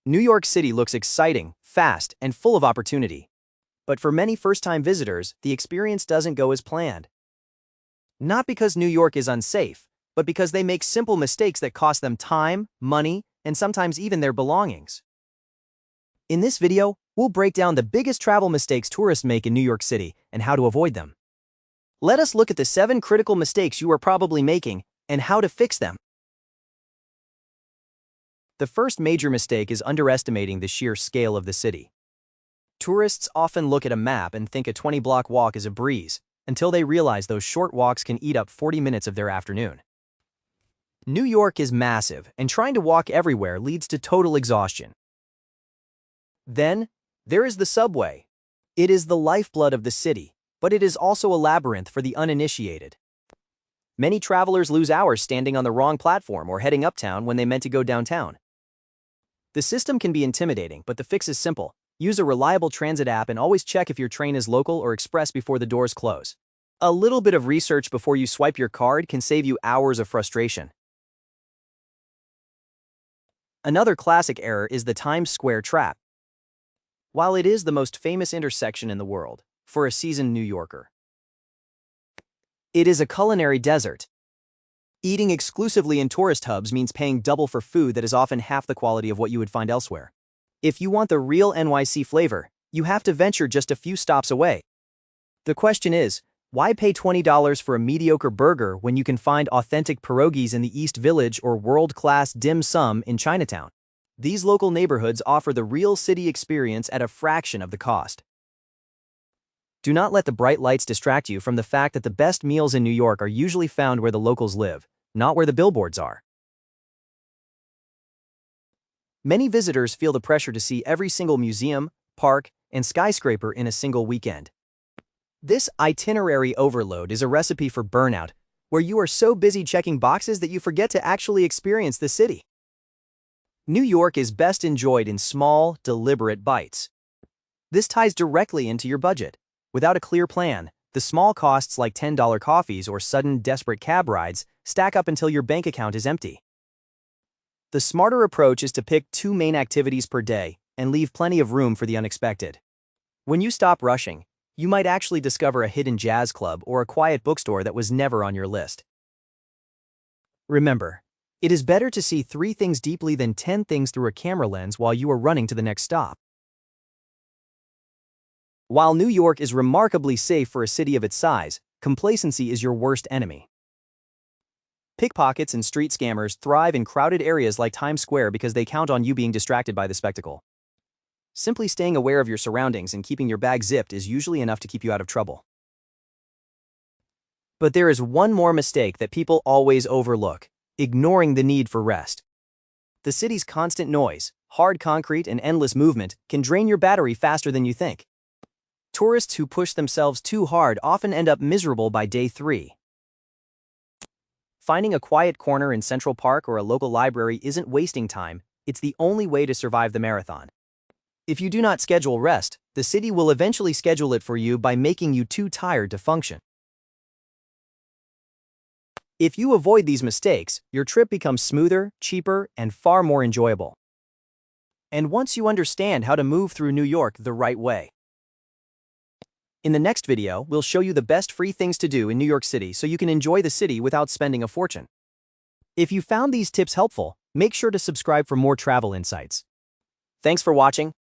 New York City looks exciting, fast, and full of opportunity. But for many first-time visitors, the experience doesn't go as planned. Not because New York is unsafe, but because they make simple mistakes that cost them time, money, and sometimes even their belongings. In this video, we'll break down the biggest travel mistakes tourists make in New York City and how to avoid them. Let us look at the 7 critical mistakes you are probably making and how to fix them. The first major mistake is underestimating the sheer scale of the city. Tourists often look at a map and think a 20-block walk is a breeze, until they realize those short walks can eat up 40 minutes of their afternoon. New York is massive, and trying to walk everywhere leads to total exhaustion. Then, there is the subway. It is the lifeblood of the city, but it is also a labyrinth for the uninitiated. Many travelers lose hours standing on the wrong platform or heading uptown when they meant to go downtown. The system can be intimidating, but the fix is simple. Use a reliable transit app and always check if your train is local or express before the doors close. A little bit of research before you swipe your card can save you hours of frustration. Another classic error is the Times Square trap. While it is the most famous intersection in the world, for a seasoned New Yorker, it is a culinary desert. Eating exclusively in tourist hubs means paying double for food that is often half the quality of what you would find elsewhere. If you want the real NYC flavor, you have to venture just a few stops away. The question is, why pay $20 for a mediocre burger when you can find authentic pierogies in the East Village or world-class dim sum in Chinatown? These local neighborhoods offer the real city experience at a fraction of the cost. Do not let the bright lights distract you from the fact that the best meals in New York are usually found where the locals live, not where the billboards are. Many visitors feel the pressure to see every single museum, park, and skyscraper in a single weekend. This itinerary overload is a recipe for burnout, where you are so busy checking boxes that you forget to actually experience the city. New York is best enjoyed in small, deliberate bites. This ties directly into your budget. Without a clear plan, the small costs like $10 coffees or sudden desperate cab rides stack up until your bank account is empty. The smarter approach is to pick 2 main activities per day and leave plenty of room for the unexpected. When you stop rushing, you might actually discover a hidden jazz club or a quiet bookstore that was never on your list. Remember, it is better to see 3 things deeply than 10 things through a camera lens while you are running to the next stop. While New York is remarkably safe for a city of its size, complacency is your worst enemy. Pickpockets and street scammers thrive in crowded areas like Times Square because they count on you being distracted by the spectacle. Simply staying aware of your surroundings and keeping your bag zipped is usually enough to keep you out of trouble. But there is one more mistake that people always overlook: ignoring the need for rest. The city's constant noise, hard concrete, and endless movement can drain your battery faster than you think. Tourists who push themselves too hard often end up miserable by day 3. Finding a quiet corner in Central Park or a local library isn't wasting time, it's the only way to survive the marathon. If you do not schedule rest, the city will eventually schedule it for you by making you too tired to function. If you avoid these mistakes, your trip becomes smoother, cheaper, and far more enjoyable. And once you understand how to move through New York the right way. In the next video, we'll show you the best free things to do in New York City so you can enjoy the city without spending a fortune. If you found these tips helpful, make sure to subscribe for more travel insights. Thanks for watching.